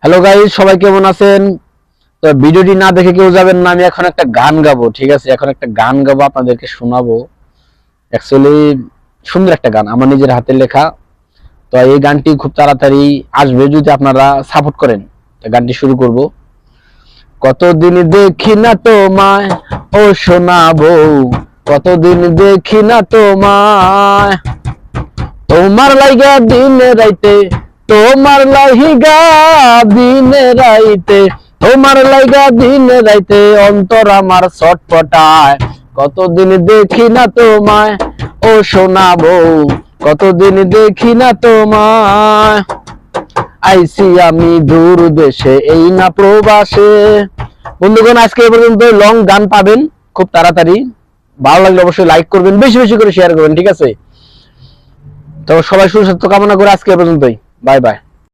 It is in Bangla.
হ্যালো গাইস, সবাই কেমন আছেন? তো ভিডিওটি না দেখে কেউ যাবেন না। আমি এখন একটা গান গাবো, ঠিক আছে? এখন একটা গান গাবো, আপনাদেরকে শোনাবো। অ্যাকচুয়ালি সুন্দর একটা গান, আমার নিজের হাতে লেখা। তো এই গানটি খুব তাড়াতাড়ি আসবে যদি আপনারা সাপোর্ট করেন। তো গানটি শুরু করব। কতদিন দেখি না তোমায়, ও শোনাবো। কতদিন দেখি না তোমায়, তোমার লাইগা দিনে রাইতে, তোমার লাইগা দিনে রাইতে, তোমার লাইগা দিনে রাইতে অন্তর আমার ছটফটায়। কতদিন দেখি না তোমায়, ও শোনাবো। কতদিন দেখি না তোমায়, আইছি আমি দূর দেশে, এই না প্রবাসে। বন্ধুগণ, আজকে এই পর্যন্ত। লং গান পাবেন খুব তাড়াতাড়ি। ভালো লাগলে অবশ্যই লাইক করবেন, বেশি বেশি করে শেয়ার করবেন, ঠিক আছে? তো সবাই সুস্বাস্থ্য কামনা করে আজকে এ পর্যন্তই। Bye bye.